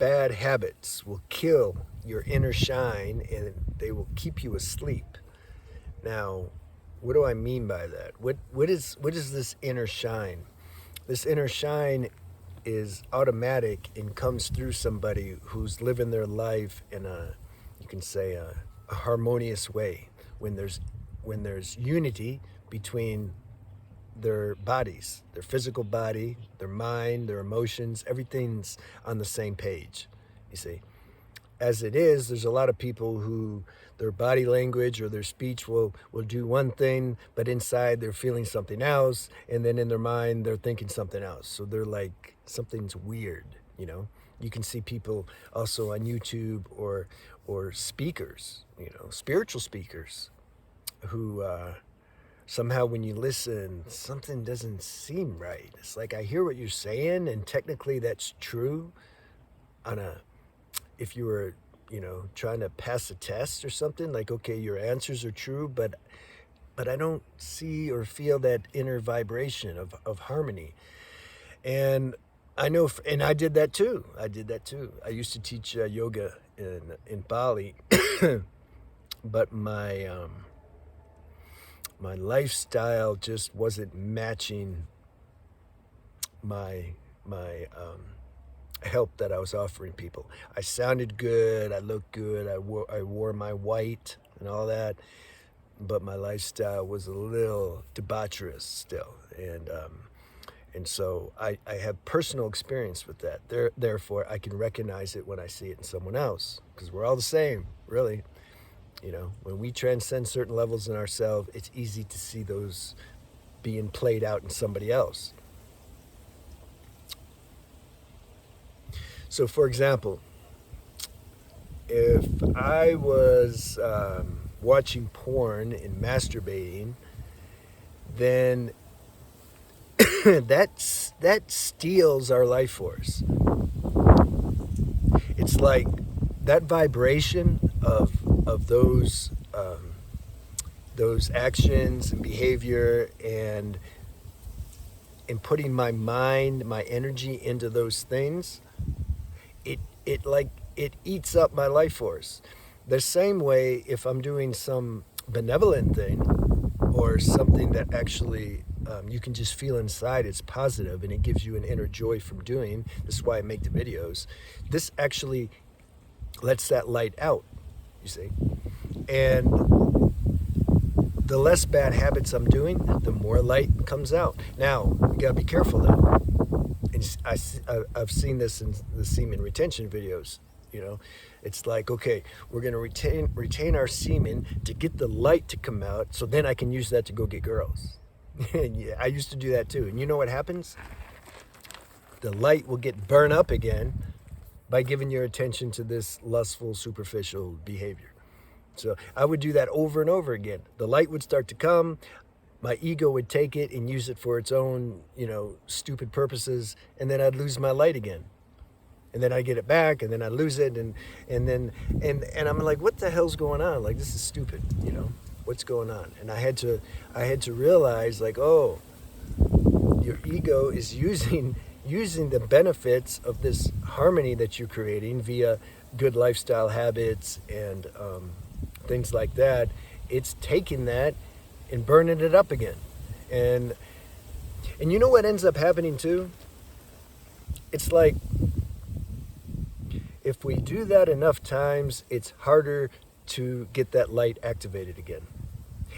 bad habits will kill your inner shine and they will keep you asleep. Now, what do I mean by that? What is this inner shine? This inner shine is automatic and comes through somebody who's living their life in a, you can say, a harmonious way. When there's unity between their bodies, their physical body, their mind, their emotions, everything's on the same page. You see, as it is, there's a lot of people who their body language or their speech will do one thing, but inside they're feeling something else, and then in their mind they're thinking something else. So they're like, something's weird, you know. You can see people also on YouTube or speakers, you know, spiritual speakers, who somehow when you listen, something doesn't seem right. It's like, I hear what you're saying, and technically that's true on a, if you were, you know, trying to pass a test or something, like, okay, your answers are true, but I don't see or feel that inner vibration of harmony. And I know, and I did that too. I used to teach yoga in Bali, but my lifestyle just wasn't matching my help that I was offering people. I sounded good, I looked good, I wore my white and all that, but my lifestyle was a little debaucherous still, and so I have personal experience with that. Therefore, I can recognize it when I see it in someone else, because we're all the same, really. You know, when we transcend certain levels in ourselves, it's easy to see those being played out in somebody else. So, for example, if I was watching porn and masturbating, then that steals our life force. It's like that vibration of those actions and behavior, and putting my mind, my energy into those things. It eats up my life force. The same way, if I'm doing some benevolent thing or something that actually you can just feel inside it's positive and it gives you an inner joy from doing. This is why I make the videos. This actually lets that light out, you see. And the less bad habits I'm doing, the more light comes out. Now, you gotta be careful though. And I've seen this in the semen retention videos. You know, it's like, okay, we're gonna retain our semen to get the light to come out, so then I can use that to go get girls. Yeah, I used to do that too. And you know what happens? The light will get burned up again by giving your attention to this lustful, superficial behavior. So I would do that over and over again. The light would start to come. My ego would take it and use it for its own, you know, stupid purposes, and then I'd lose my light again. And then I get it back, and then I lose it, and I'm like, what the hell's going on? Like, this is stupid, you know? What's going on? And I had to realize, like, oh, your ego is using the benefits of this harmony that you're creating via good lifestyle habits and things like that. It's taking that and burning it up again. And you know what ends up happening too? It's like, if we do that enough times, it's harder to get that light activated again.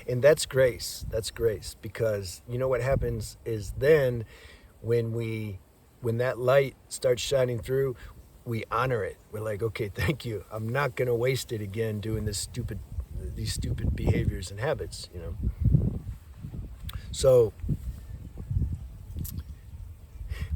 And that's grace. That's grace. Because you know what happens is then when that light starts shining through, we honor it. We're like, okay, thank you. I'm not going to waste it again doing these stupid behaviors and habits, you know. So,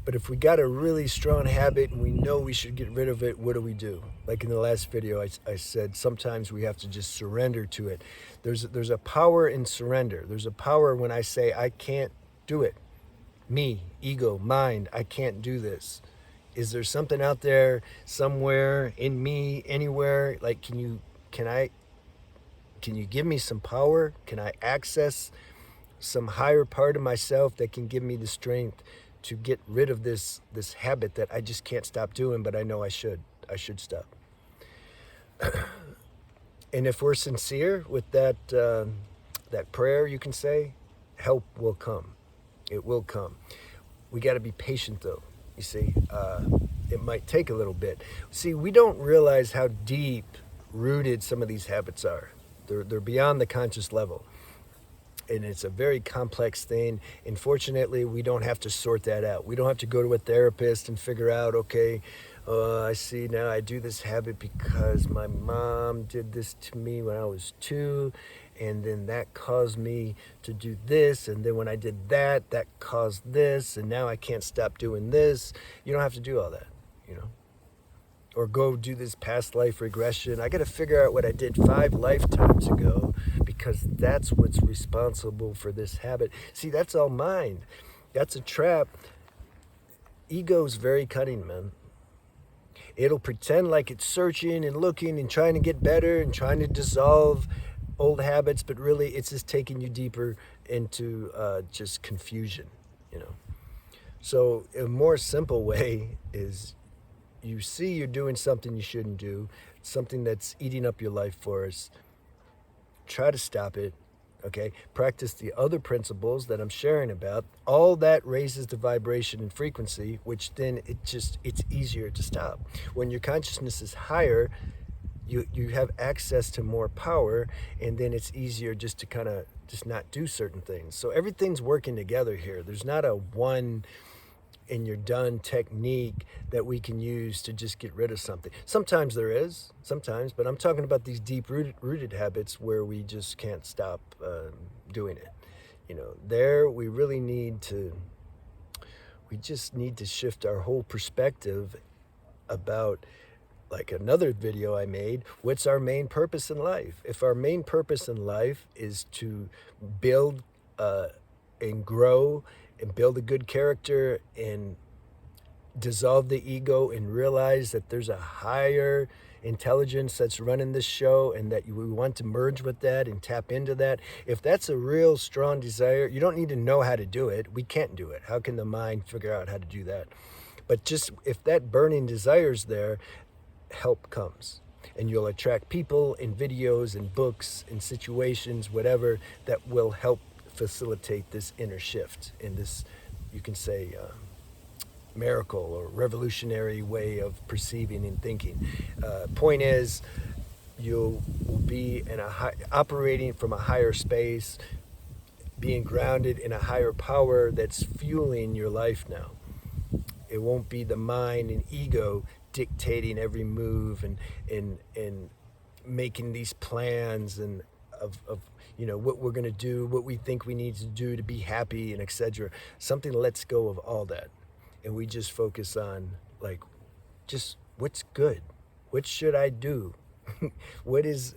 but if we got a really strong habit and we know we should get rid of it, what do? Like in the last video, I said sometimes we have to just surrender to it. There's a power in surrender. There's a power when I say, I can't do it. Me, ego, mind, I can't do this. Is there something out there, somewhere, in me, anywhere? Like, can you give me some power? Can I access some higher part of myself that can give me the strength to get rid of this habit that I just can't stop doing, but I know I should? stop. And if we're sincere with that prayer, you can say, help will come. It will come. We got to be patient, though. You see, it might take a little bit. See, we don't realize how deep rooted some of these habits are. They're beyond the conscious level. And it's a very complex thing. And fortunately, we don't have to sort that out. We don't have to go to a therapist and figure out, okay, I see now I do this habit because my mom did this to me when I was 2, and then that caused me to do this, and then when I did that, that caused this, and now I can't stop doing this. You don't have to do all that, you know. Or go do this past life regression. I got to figure out what I did 5 lifetimes ago because that's what's responsible for this habit. See, that's all mind. That's a trap. Ego's very cunning, man. It'll pretend like it's searching and looking and trying to get better and trying to dissolve old habits, but really it's just taking you deeper into just confusion, you know. So a more simple way is you see you're doing something you shouldn't do, something that's eating up your life force. Try to stop it, okay? Practice the other principles that I'm sharing about. All that raises the vibration and frequency, which then it's easier to stop. When your consciousness is higher, you have access to more power, and then it's easier just to kind of just not do certain things. So everything's working together here. There's not a one and you're done technique that we can use to just get rid of something. Sometimes there is, but I'm talking about these deep rooted habits where we just can't stop doing it. You know, there we really we just need to shift our whole perspective about, like another video I made, what's our main purpose in life? If our main purpose in life is to build and grow and build a good character and dissolve the ego and realize that there's a higher intelligence that's running this show and that we want to merge with that and tap into that. If that's a real strong desire, you don't need to know how to do it. We can't do it. How can the mind figure out how to do that? But just if that burning desire is there, help comes. And you'll attract people and videos and books and situations, whatever, that will help facilitate this inner shift in this, you can say, miracle or revolutionary way of perceiving and thinking. Point is, you will be in operating from a higher space, being grounded in a higher power that's fueling your life now. It won't be the mind and ego dictating every move and making these plans and of you know what we're going to do, what we think we need to do to be happy, and etc. Something lets go of all that, and we just focus on, like, just what's good, what should I do, what's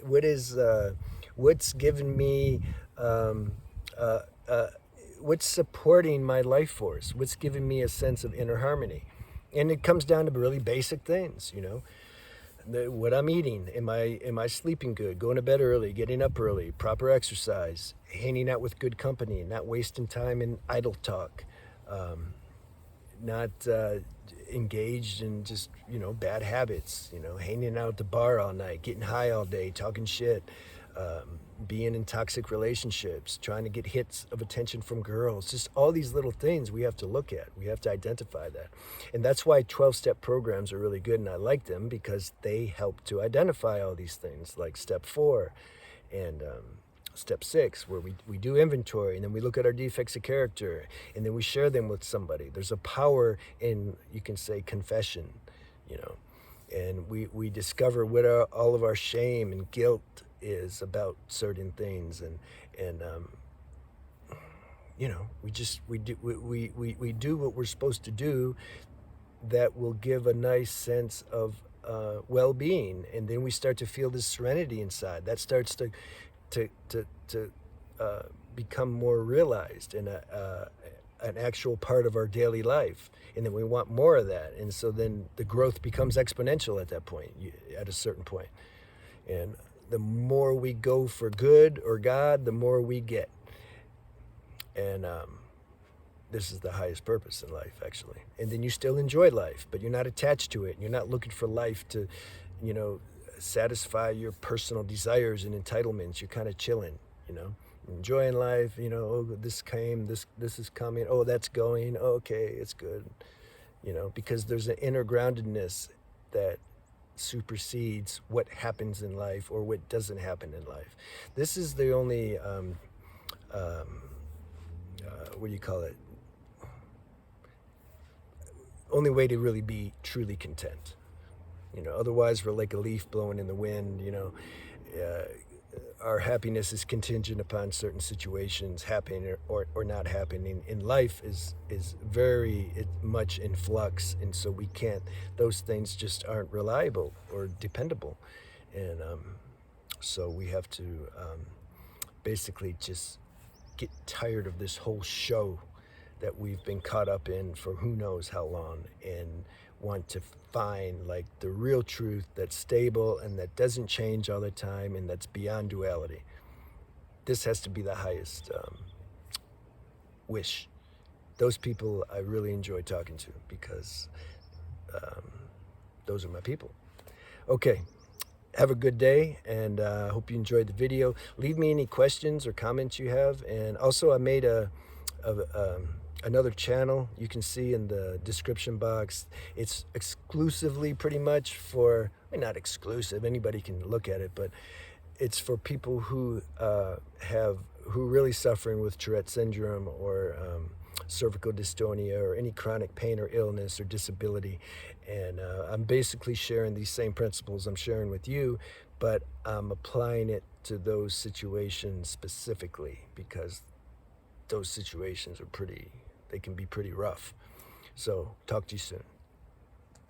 given me what's supporting my life force, what's giving me a sense of inner harmony. And it comes down to really basic things, you know. What I'm eating, am I sleeping good, going to bed early, getting up early, proper exercise, hanging out with good company, not wasting time in idle talk, not engaged in just, you know, bad habits, you know, hanging out at the bar all night, getting high all day, talking shit, being in toxic relationships, trying to get hits of attention from girls, just all these little things we have to look at. We have to identify that. And that's why 12-step programs are really good, and I like them because they help to identify all these things, like step 4 and step 6, where we do inventory, and then we look at our defects of character, and then we share them with somebody. There's a power in, you can say, confession, you know, and we discover what all of our shame and guilt is about certain things, and you know, we do what we're supposed to do that will give a nice sense of well-being, and then we start to feel this serenity inside that starts to become more realized in an actual part of our daily life, and then we want more of that, and so then the growth becomes exponential at that point, at a certain point. And the more we go for good or God, the more we get. And this is the highest purpose in life, actually. And then you still enjoy life, but you're not attached to it. You're not looking for life to, you know, satisfy your personal desires and entitlements. You're kind of chilling, you know, enjoying life. You know, oh, this came, this is coming. Oh, that's going. Oh, okay, it's good. You know, because there's an inner groundedness that supersedes what happens in life or what doesn't happen in life. This is the only what do you call it? Only way to really be truly content. You know, otherwise we're like a leaf blowing in the wind. You know, our happiness is contingent upon certain situations happening or not happening. In life is very much in flux, and so we can't. Those things just aren't reliable or dependable, and so we have to basically just get tired of this whole show that we've been caught up in for who knows how long, and want to find like the real truth that's stable and that doesn't change all the time and that's beyond duality. This has to be the highest wish. Those people I really enjoy talking to because those are my people. Okay, have a good day, and I hope you enjoyed the video. Leave me any questions or comments you have, and also I made another channel you can see in the description box. It's exclusively pretty much for, I mean, not exclusive, anybody can look at it, but it's for people who who are really suffering with Tourette syndrome or cervical dystonia or any chronic pain or illness or disability. And I'm basically sharing these same principles I'm sharing with you, but I'm applying it to those situations specifically because those situations are they can be pretty rough. So talk to you soon.